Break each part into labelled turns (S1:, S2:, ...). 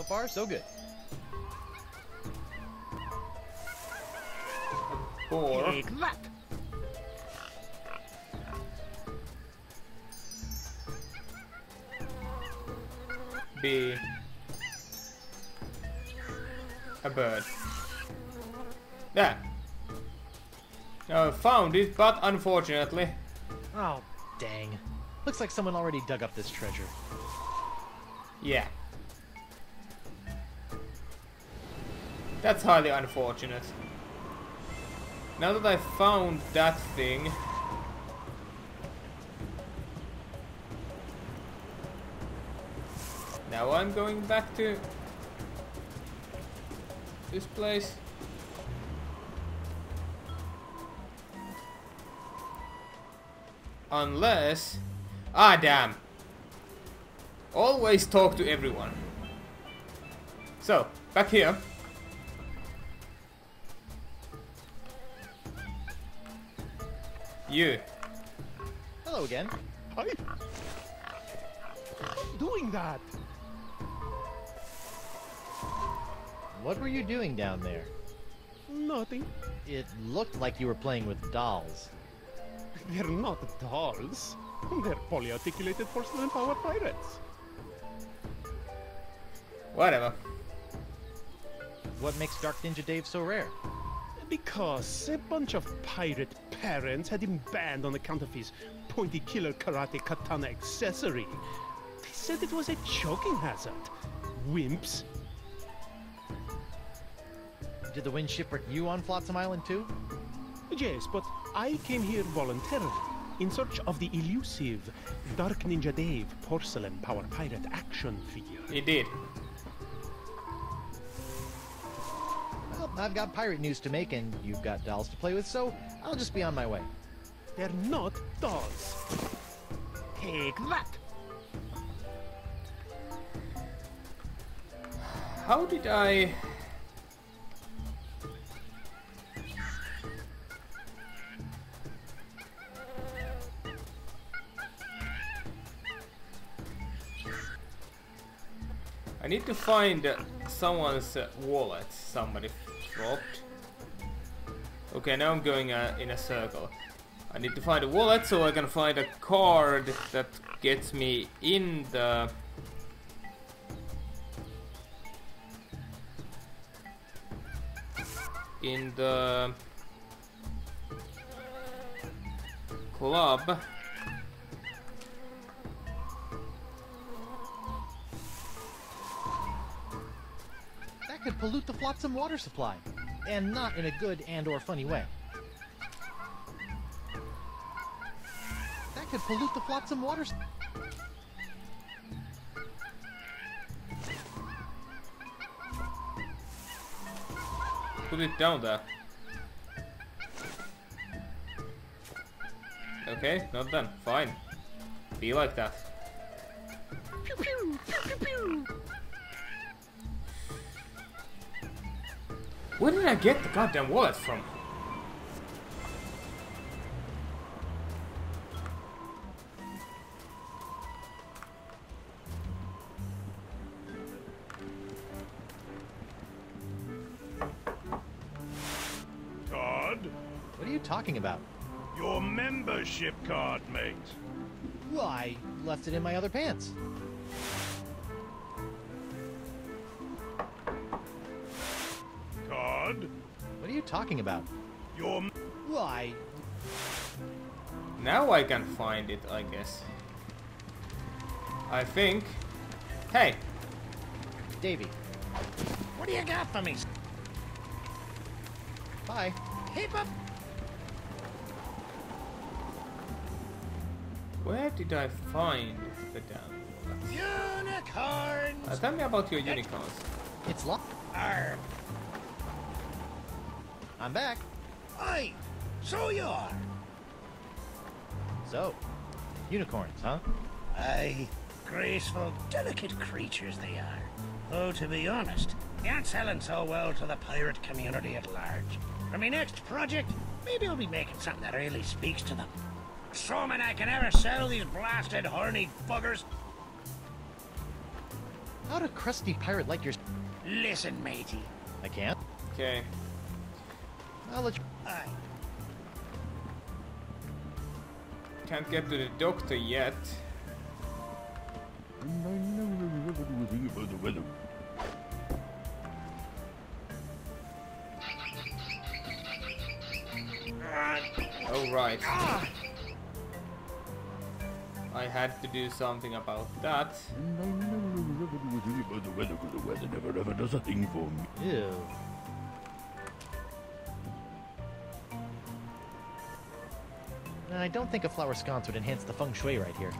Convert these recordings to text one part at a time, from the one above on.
S1: far, so good.
S2: Or
S3: Take that!
S2: be a bird. There. Found it, but unfortunately.
S1: Oh, dang. Looks like someone already dug up this treasure.
S2: Yeah. That's highly unfortunate. Now that I found that thing, now I'm going back to this place. Unless... Ah, damn. Always talk to everyone. So, back here. You.
S1: Hello again.
S3: Hi. Stop doing that!
S1: What were you doing down there?
S3: Nothing.
S1: It looked like you were playing with dolls.
S3: They're not dolls. They're polyarticulated porcelain power pirates.
S2: Whatever.
S1: What makes Dark Ninja Dave so rare?
S3: Because a bunch of pirate parents had him banned on account of his pointy killer karate katana accessory. They said it was a choking hazard. Wimps.
S1: Did the wind shipwreck you on Flotsam Island too?
S3: Yes, but I came here voluntarily in search of the elusive Dark Ninja Dave porcelain power pirate action figure.
S2: He did.
S1: Well, I've got pirate news to make and you've got dolls to play with, so I'll just be on my way.
S3: They're not dolls. Take that!
S2: How did I... I need to find someone's wallet somebody dropped. Okay, now I'm going in a circle. I need to find a wallet so I can find a card that gets me in the... club.
S1: That could pollute the Flotsam water supply, and not in a good and or funny way. That could pollute the Flotsam water
S2: Put it down there. Okay, not done. Fine. Be like that.
S3: Pew pew! Pew pew pew!
S2: Where did I get the goddamn wallet from?
S4: Card?
S1: What are you talking about?
S4: Your membership card, mate.
S1: Well, I left it in my other pants.
S4: Card?
S1: What are you talking about?
S4: Your...
S1: Well, I...
S2: Now I can find it, I guess. I think... Hey!
S1: Davey.
S5: What do you got for me?
S1: Bye.
S5: Keep up.
S2: Where did I find the damn wallet?
S5: Unicorns!
S2: Tell me about your unicorns.
S1: It's locked.
S5: Arr.
S1: I'm back.
S5: Aye, so you are.
S1: So, unicorns, huh?
S5: Aye, graceful, delicate creatures they are. Though, to be honest, they aren't selling so well to the pirate community at large. For my next project, maybe I'll be making something that really speaks to them. Assuming I can ever sell these blasted horny buggers.
S1: How'd a crusty pirate like your...
S5: Listen, matey.
S1: I can't.
S2: Okay.
S1: I'll let you...
S5: Aye.
S2: Can't get to the doctor yet. Oh right. I had to do something about that.
S4: The weather never ever does a thing for me.
S1: Ew. I don't think a flower sconce would enhance the feng shui right here.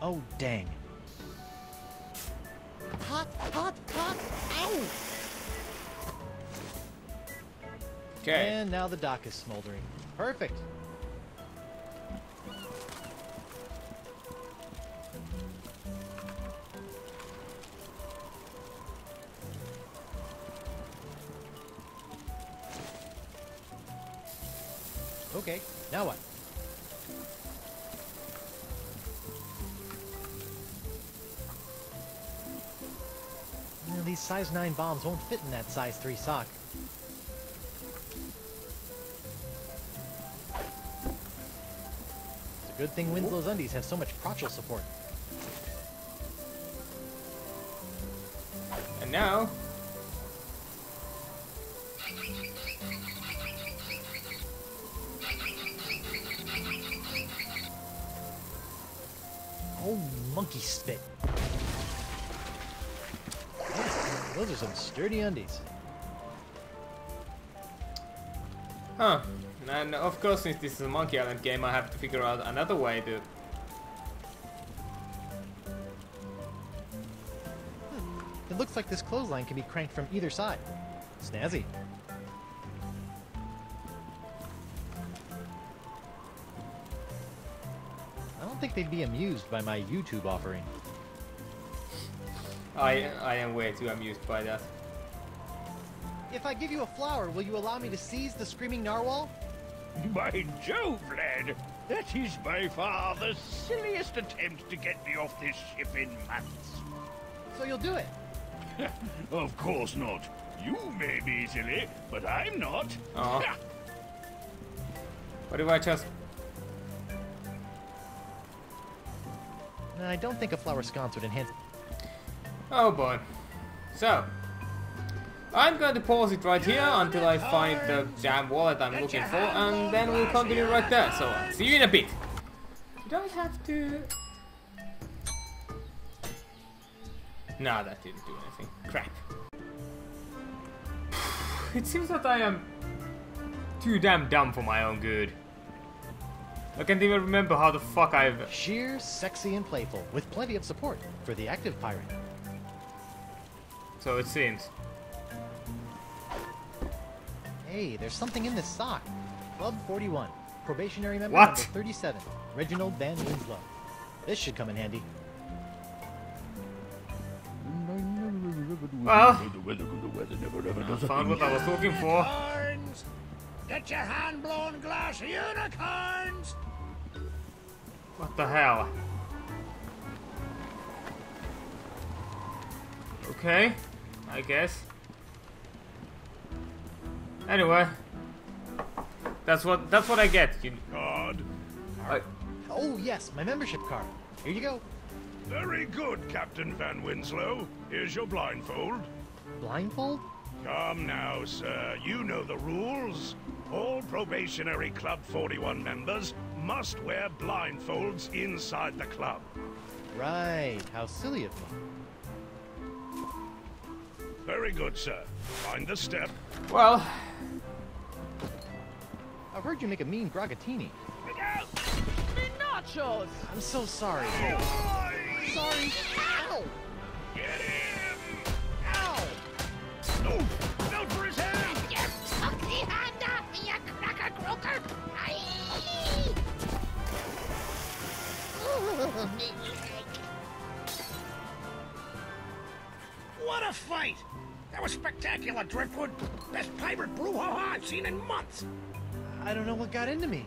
S1: Oh, dang. Hot, hot, hot! Ow!
S2: Okay.
S1: And now the dock is smoldering. Perfect. Okay, now what? Well, these size 9 bombs won't fit in that size 3 sock. It's a good thing Winslow's undies have so much crotchal support.
S2: And now...
S1: Oh, monkey spit. Yeah, those are some sturdy undies.
S2: Huh. And of course, since this is a Monkey Island game, I have to figure out another way to...
S1: It looks like this clothesline can be cranked from either side. Snazzy. I don't think they'd be amused by my YouTube offering.
S2: I am way too amused by that.
S1: If I give you a flower, will you allow me to seize the screaming narwhal?
S4: By Jove, lad, that is by far the silliest attempt to get me off this ship in months.
S1: So you'll do it.
S4: Of course not. You may be silly, but I'm not.
S2: Aw. What if I just...
S1: I don't think a flower sconce would enhance...
S2: Oh boy. So, I'm going to pause it right here until I find the damn wallet I'm looking for, and then we'll continue right there. So, see you in a bit. Did I have to... Nah, that didn't do anything. Crap. It seems that I am too damn dumb for my own good. I can't even remember how the fuck I've...
S1: Sheer, sexy, and playful, with plenty of support for the active pirate.
S2: So it seems.
S1: Hey, there's something in this sock. Club 41. Probationary member
S2: What?
S1: number 37. Reginald Van Winslow. This should come in handy.
S2: Well,
S4: The weather never ever does a
S2: found
S4: thing.
S2: what I was looking for.
S5: Unicorns! Get your hand-blown glass unicorns!
S2: What the hell? Okay, I guess. Anyway, that's what I get.
S4: Card.
S1: Oh yes, my membership card. Here you go.
S4: Very good, Captain Van Winslow. Here's your blindfold.
S1: Blindfold?
S4: Come now, sir. You know the rules. All probationary Club 41 members must wear blindfolds inside the club.
S1: Right, how silly of me.
S4: Very good, sir. Find the step.
S2: Well,
S1: I've heard you make a mean gragatini.
S4: Look out!
S6: Nachos!
S1: I'm so sorry. Sorry. Ow!
S4: Get him!
S1: Ow!
S4: Oh, out for his hand!
S6: Suck the hand off me, you cracker croaker!
S5: What a fight! That was spectacular, Driftwood. Best pirate brouhaha I've seen in months.
S1: I don't know what got into me.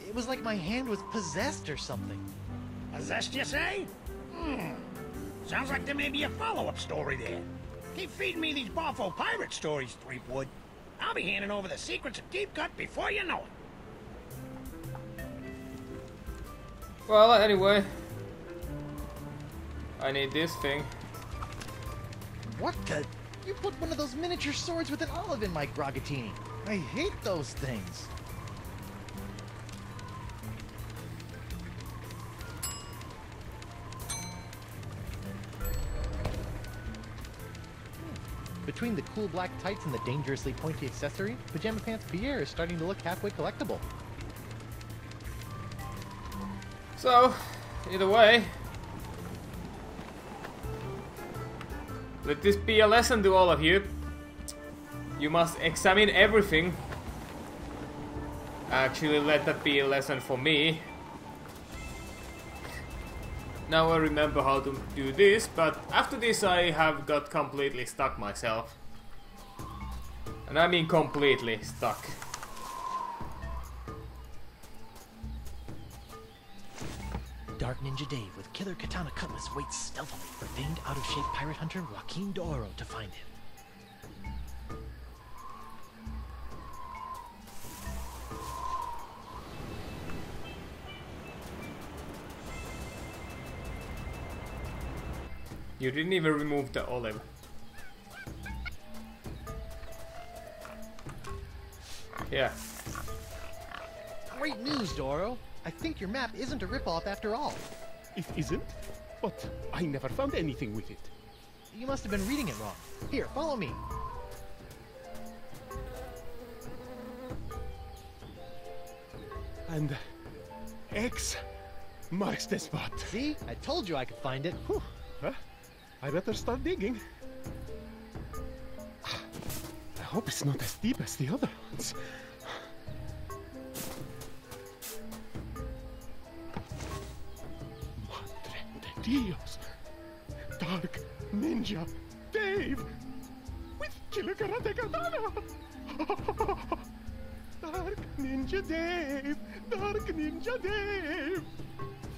S1: It was like my hand was possessed or something.
S5: Possessed, you say? Sounds like there may be a follow-up story there. Keep feeding me these Boffo pirate stories, Threepwood. I'll be handing over the secrets of Deep Cut before you know it.
S2: Well, anyway. I need this thing.
S1: What the? You put one of those miniature swords with an olive in my Grogatini. I hate those things. Between the cool black tights and the dangerously pointy accessory, Pajama Pants Pierre is starting to look halfway collectible.
S2: So, either way, let this be a lesson to all of you. You must examine everything. Actually, let that be a lesson for me. Now I remember how to do this, but after this I have got completely stuck myself. And I mean completely stuck.
S1: Dark Ninja Dave with Killer Katana Cutlass waits stealthily for famed out-of-shape pirate hunter Joaquin D'Oro to find him.
S2: You didn't even remove the olive. Yeah.
S1: Great news, D'Oro. I think your map isn't a ripoff after all.
S3: It isn't? But I never found anything with it.
S1: You must have been reading it wrong. Here, follow me.
S3: And X marks the spot.
S1: See? I told you I could find it.
S3: Whew. Huh? I better start digging. I hope it's not as deep as the other ones. Madre de Dios! Dark Ninja Dave! With Killer Karate Katana! Dark Ninja Dave! Dark Ninja Dave!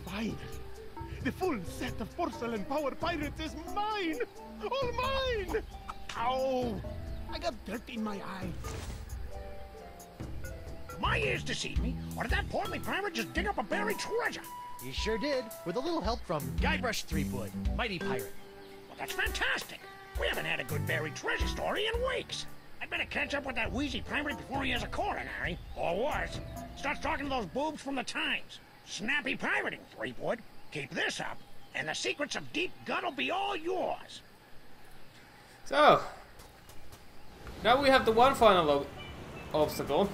S3: Finally! The full set of porcelain power pirates is mine! All mine! Ow! I got dirt in my eye.
S5: My ears deceive me, or did that portly pirate just dig up a buried treasure?
S1: He sure did, with a little help from Guybrush Threepwood, mighty pirate.
S5: Well, that's fantastic. We haven't had a good buried treasure story in weeks. I'd better catch up with that wheezy pirate before he has a coronary, or worse, starts talking to those boobs from the Times. Snappy pirating, Threepwood. Keep this up, and the secrets of Deep Gut will be all yours.
S2: So, now we have the one final obstacle.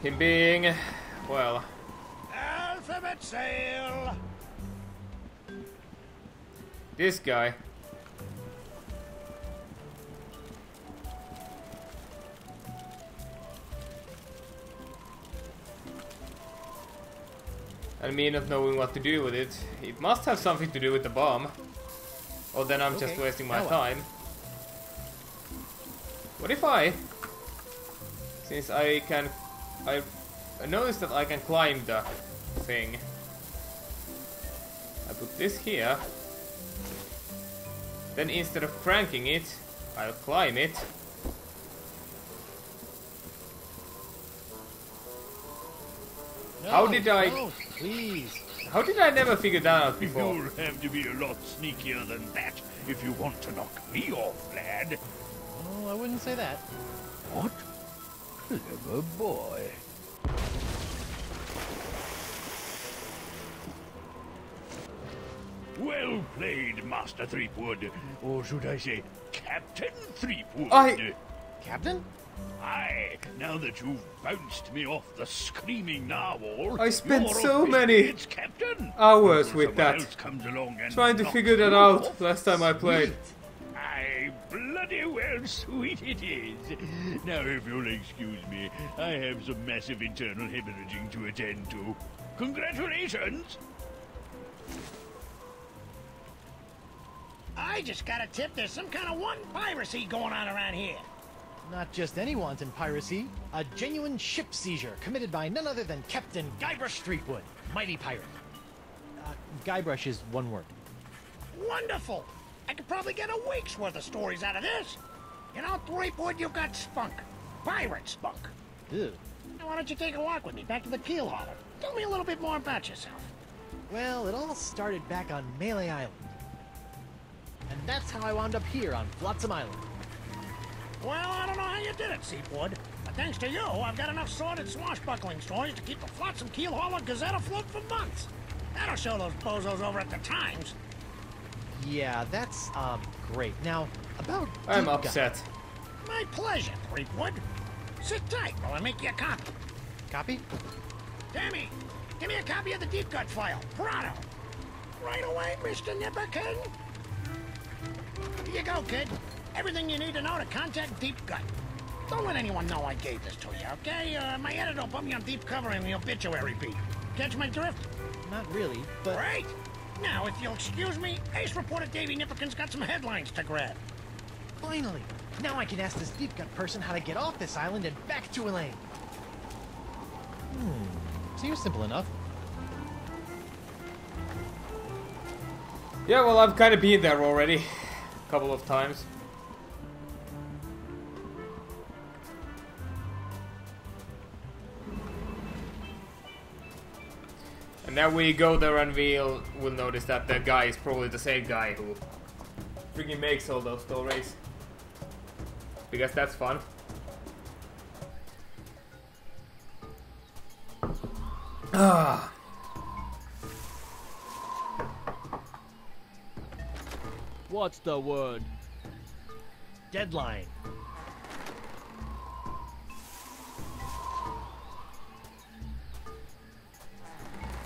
S2: Him being, well,
S5: Alphabet Sail!
S2: this guy. And me not knowing what to do with it. It must have something to do with the bomb. Or then I'm just wasting my time. What if since I noticed that I can climb the thing. I put this here. Then instead of cranking it, I'll climb it.
S1: No,
S2: How did I...
S1: don't, please.
S2: How did I never figure that out before?
S4: You'll have to be a lot sneakier than that if you want to knock me off, lad.
S1: Oh, I wouldn't say that.
S4: What? Clever boy. Well played, Master Threepwood. Or should I say, Captain Threepwood.
S1: Captain?
S4: Aye, now that you've bounced me off the screaming narwhal,
S2: I spent
S4: you're
S2: so
S4: officially
S2: many
S4: its captain.
S2: hours
S4: Until
S2: with
S4: someone
S2: that.
S4: else comes along and
S2: Trying to
S4: knocks
S2: figure that
S4: you
S2: out
S4: off.
S2: last time I played.
S4: Aye, bloody well sweet it is. Now, if you'll excuse me, I have some massive internal hemorrhaging to attend to. Congratulations!
S5: I I just got a tip there's some kind of wanton piracy going on around here.
S1: Not just any wanton piracy, a genuine ship seizure committed by none other than Captain Guybrush Threepwood, mighty pirate. Guybrush is one word.
S5: Wonderful! I could probably get a week's worth of stories out of this. You know, Threepwood, you got spunk. Pirate spunk.
S1: Ew.
S5: Now, why don't you take a walk with me back to the keel hauler? Tell me a little bit more about yourself.
S1: Well, it all started back on Melee Island. And that's how I wound up here on Flotsam Island.
S5: Well, I don't know how you did it, Seawood, but thanks to you, I've got enough sordid swashbuckling stories to keep the Flotsam Keel Hauler Gazette afloat for months. That'll show those bozos over at the Times.
S1: Yeah, that's, great. Now, about
S2: I'm
S1: Deep Gut.
S2: upset.
S5: My pleasure, Threepwood. Sit tight while I make you a copy.
S1: Copy?
S5: Tammy, give me a copy of the Deep Gut file. Pronto. Right away, Mr. Nipperkin. Here you go, kid. Everything you need to know to contact Deep Gut. Don't let anyone know I gave this to you, okay? My editor will put me on deep cover in the obituary beat. Catch my drift?
S1: Not really, but...
S5: Great! Now, if you'll excuse me, Ace reporter Davey Nipperkin's got some headlines to grab.
S1: Finally! Now I can ask this Deep Gut person how to get off this island and back to Elaine. Seems simple enough.
S2: Yeah, well, I've kind of been there already. A couple of times. And now we go there and we'll notice that the guy is probably the same guy who freaking makes all those stories. Because that's fun. Ah.
S7: What's the word?
S1: Deadline.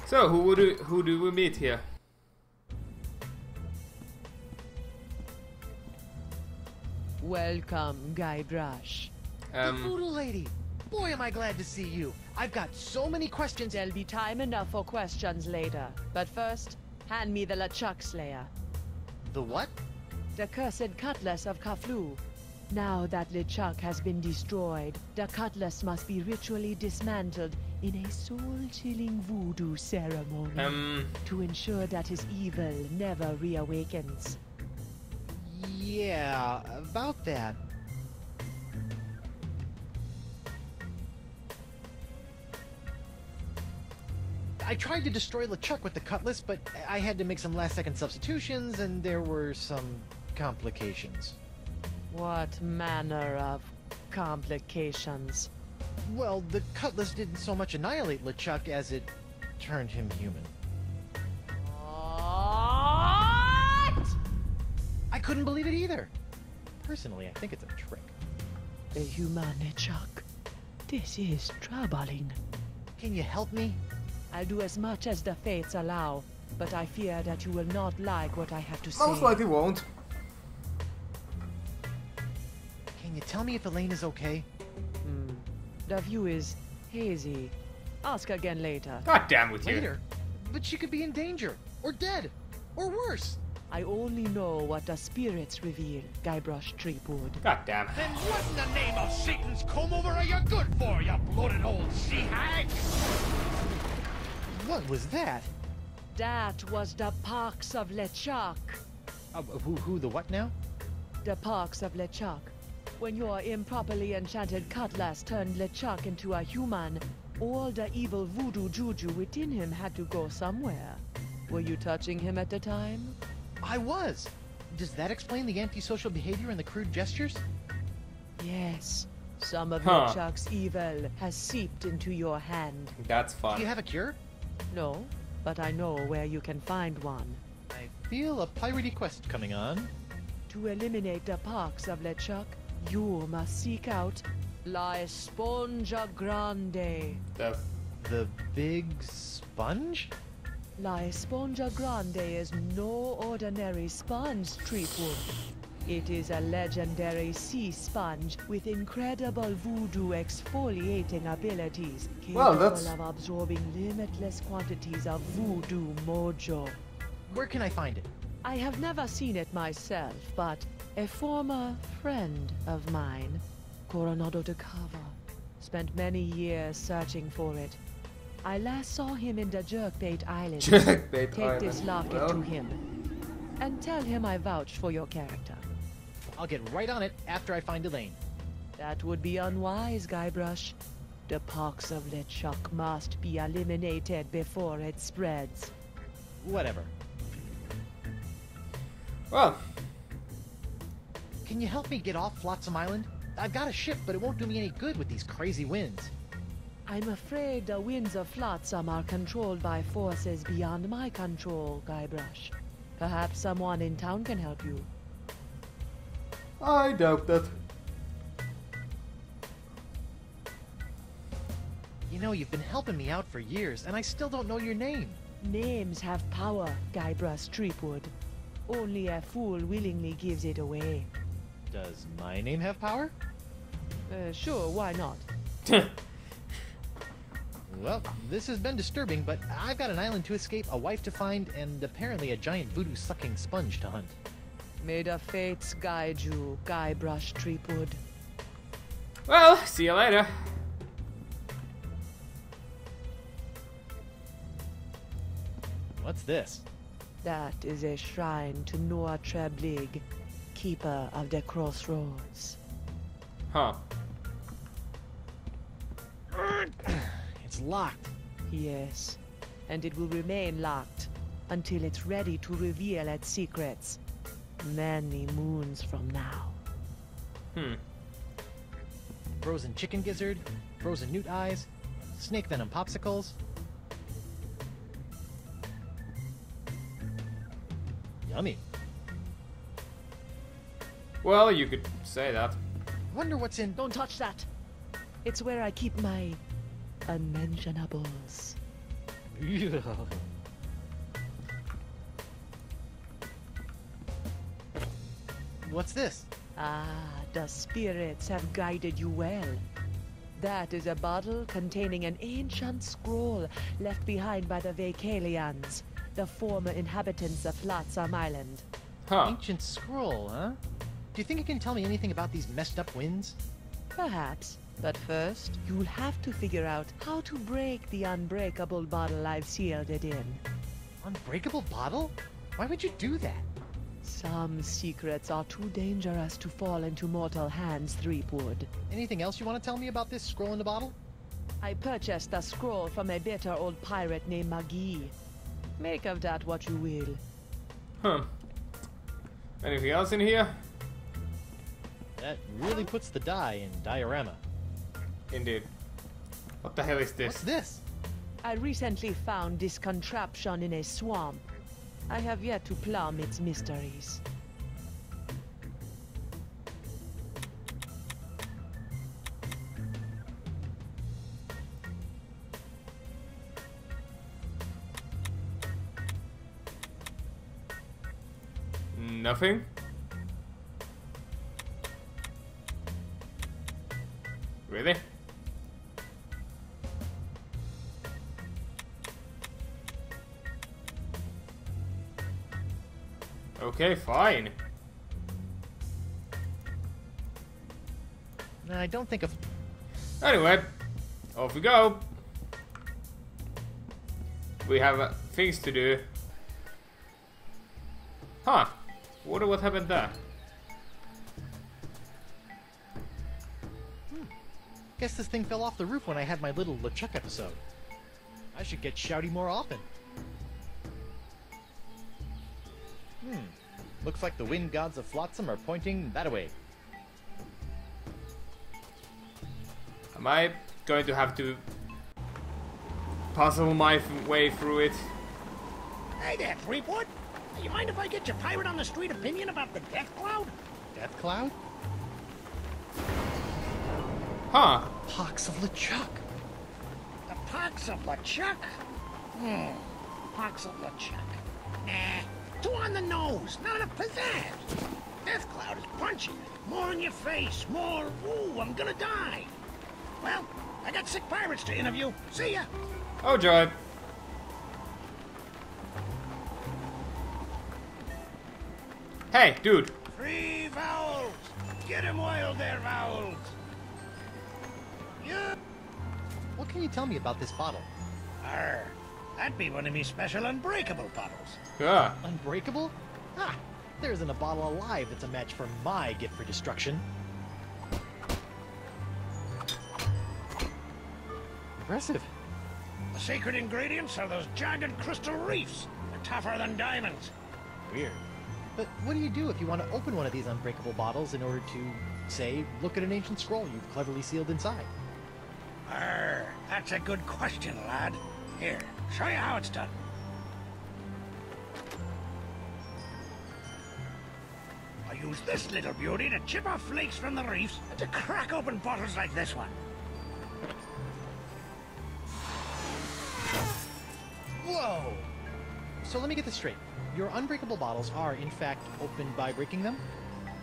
S2: So who do we meet here?
S8: Welcome, Guybrush.
S1: The Voodoo Lady! Boy, am I glad to see you. I've got so many questions.
S8: There'll be time enough for questions later. But first, hand me the LeChuck Slayer.
S1: The what?
S8: The cursed cutlass of Kaflu. Now that LeChuck has been destroyed, the cutlass must be ritually dismantled in a soul-chilling voodoo ceremony to ensure that his evil never reawakens.
S1: Yeah, about that. I tried to destroy LeChuck with the cutlass, but I had to make some last-second substitutions, and there were some complications.
S8: What manner of complications?
S1: Well, the cutlass didn't so much annihilate LeChuck as it turned him human.
S8: What?
S1: I couldn't believe it either. Personally, I think it's a trick.
S8: A human LeChuck. This is troubling.
S1: Can you help me?
S8: I'll do as much as the fates allow, but I fear that you will not like what I have to say.
S2: Most likely won't.
S1: Can you tell me if Elaine is okay?
S8: The view is hazy. Ask again later.
S2: God damn with you.
S1: Later? But she could be in danger, or dead, or worse.
S8: I only know what the spirits reveal, Guybrush Threepwood.
S2: God damn.
S4: Then what in the name of Satan's comb-over are you good for, you bloated old sea hag?
S1: What was that?
S8: That was the Parks of LeChuck.
S1: Who, the what now?
S8: The Parks of LeChuck. When your improperly enchanted cutlass turned LeChuck into a human, all the evil voodoo juju within him had to go somewhere. Were you touching him at the time?
S1: I was. Does that explain the antisocial behavior and the crude gestures?
S8: Yes. Some of
S2: Huh.
S8: LeChuck's evil has seeped into your hand.
S2: That's
S1: Do
S2: fun.
S1: you have a cure?
S8: No, but I know where you can find one.
S1: I feel a piratey quest coming on.
S8: To eliminate the Parks of LeChuck, you must seek out La Esponja Grande.
S1: The big sponge?
S8: La Esponja Grande is no ordinary sponge, Threepwood. It is a legendary sea sponge with incredible voodoo exfoliating abilities,
S2: Well,
S8: capable
S2: that's-
S8: of absorbing limitless quantities of voodoo mojo.
S1: Where can I find it?
S8: I have never seen it myself, but a former friend of mine, Coronado de Cava, spent many years searching for it. I last saw him in the Jerkbait Islands.
S2: Jerkbait
S8: Take this
S2: Island.
S8: locket
S2: Well.
S8: to him, and tell him I vouched for your character.
S1: I'll get right on it after I find Elaine.
S8: That would be unwise, Guybrush. The pox of LeChuck must be eliminated before it spreads.
S1: Whatever.
S2: Well,
S1: Can you help me get off Flotsam Island? I've got a ship, but it won't do me any good with these crazy winds.
S8: I'm afraid the winds of Flotsam are controlled by forces beyond my control, Guybrush. Perhaps someone in town can help you.
S2: I doubt that.
S1: You know, you've been helping me out for years, and I still don't know your name.
S8: Names have power, Guybrush Threepwood. Only a fool willingly gives it away.
S1: Does my name have power?
S8: Sure, why not?
S1: Well, this has been disturbing, but I've got an island to escape, a wife to find, and apparently a giant voodoo-sucking sponge to hunt.
S8: May the fates guide you, Guybrush Threepwood.
S2: Well, see you later.
S1: What's this?
S8: That is a shrine to Noah Treblig, keeper of the crossroads.
S2: Huh.
S1: It's locked.
S8: Yes, and it will remain locked until it's ready to reveal its secrets many moons from now.
S1: Frozen chicken gizzard, frozen newt eyes, snake venom popsicles. Yummy.
S2: Well, you could say that.
S1: Wonder what's in...
S8: Don't touch that! It's where I keep my unmentionables.
S1: What's this?
S8: Ah, the spirits have guided you well. That is a bottle containing an ancient scroll left behind by the Vacalians, the former inhabitants of Flotsam Island.
S2: Huh.
S1: Ancient scroll, huh? Do you think it can tell me anything about these messed up winds?
S8: Perhaps, but first, you'll have to figure out how to break the unbreakable bottle I've sealed it in.
S1: Unbreakable bottle? Why would you do that?
S8: Some secrets are too dangerous to fall into mortal hands, Threepwood.
S1: Anything else you want to tell me about this scroll in the bottle?
S8: I purchased the scroll from a bitter old pirate named Magee. Make of that what you will.
S2: Huh. Anything else in here?
S1: That really puts the die in diorama.
S2: Indeed. What the hell is this?
S1: What's this?
S8: I recently found this contraption in a swamp. I have yet to plumb its mysteries.
S2: Nothing? Really? Okay, fine.
S1: I don't think of...
S2: Anyway, off we go. We have things to do. Huh. Wonder what happened there.
S1: Guess this thing fell off the roof when I had my little LeChuck episode. I should get shouty more often. Looks like the wind gods of Flotsam are pointing that way.
S2: Am I going to have to puzzle my way through it?
S5: Hey there, Threepwood. You mind if I get your pirate on the street opinion about the death cloud?
S1: Death Cloud?
S2: Huh.
S1: Pox of LeChuck.
S5: The pox of LeChuck? Pox of LeChuck. Nah, too on the nose, not enough pizzazz. Death cloud is punchy. More in your face, more, ooh, I'm gonna die. Well, I got sick pirates to interview. See ya.
S2: Oh, joy. Hey, dude!
S5: Free vowels! Get him wild there, vowels! Yeah!
S1: What can you tell me about this bottle?
S5: Arr, that'd be one of me special unbreakable bottles.
S2: Yeah.
S1: Unbreakable? Ah, there isn't a bottle alive that's a match for my gift for destruction. Impressive.
S5: The secret ingredients are those jagged crystal reefs. They're tougher than diamonds.
S1: Weird. But what do you do if you want to open one of these unbreakable bottles in order to, say, look at an ancient scroll you've cleverly sealed inside?
S5: Arr, that's a good question, lad. Here, show you how it's done. I use this little beauty to chip off flakes from the reefs and to crack open bottles like this one.
S1: Whoa! So let me get this straight. Your unbreakable bottles are, in fact, opened by breaking them?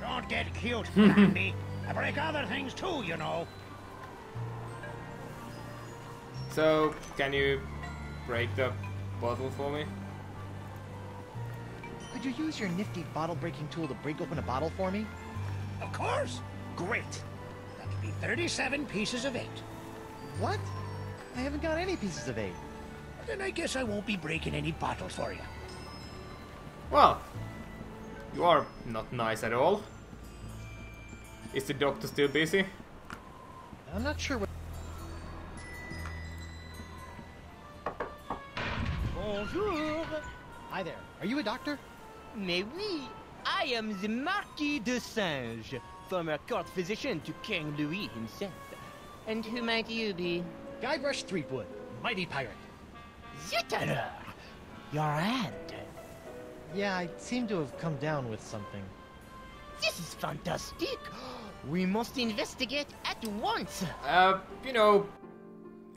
S5: Don't get cute, Andy. I break other things too, you know.
S2: So, can you break the bottle for me?
S1: Could you use your nifty bottle-breaking tool to break open a bottle for me?
S5: Of course. Great. That'll be 37 pieces of 8.
S1: What? I haven't got any pieces of 8.
S5: Then I guess I won't be breaking any bottles for you.
S2: Well, you are not nice at all. Is the doctor still busy?
S1: I'm not sure what...
S7: Bonjour.
S1: Hi there. Are you a doctor?
S7: Mais oui, I am the Marquis de Singe, former court physician to King Louis himself. And who might you be?
S1: Guybrush Threepwood, mighty pirate.
S7: Zut alors! Your hand.
S1: Yeah, I seem to have come down with something.
S7: This is fantastic. We must investigate at once.
S2: You know,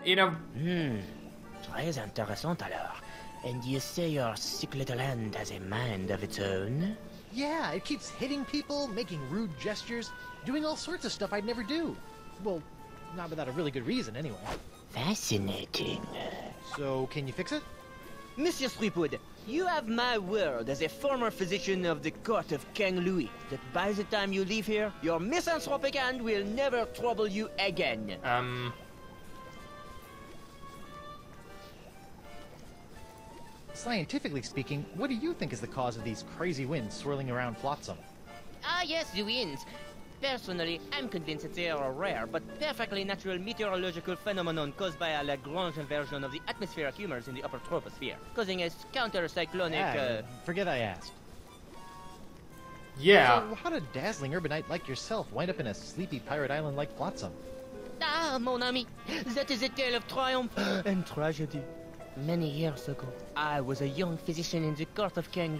S7: Très intéressant alors. And you say your sick little hand has a mind of its own?
S1: Yeah, it keeps hitting people, making rude gestures, doing all sorts of stuff I'd never do. Well, not without a really good reason, anyway.
S7: Fascinating.
S1: So, can you fix it?
S7: Monsieur Threepwood, you have my word as a former physician of the court of King Louis that by the time you leave here, your misanthropic hand will never trouble you again.
S1: Scientifically speaking, what do you think is the cause of these crazy winds swirling around Flotsam?
S7: Ah yes, the winds. Personally, I'm convinced that they are a rare but perfectly natural meteorological phenomenon caused by a Lagrange inversion of the atmospheric humors in the upper troposphere, causing a counter-cyclonic,
S1: Forget I asked.
S2: yeah.
S1: So, how did a dazzling urbanite like yourself wind up in a sleepy pirate island like Flotsam?
S7: Ah, mon ami, that is a tale of triumph and tragedy. Many years ago, I was a young physician in the court of King Louis.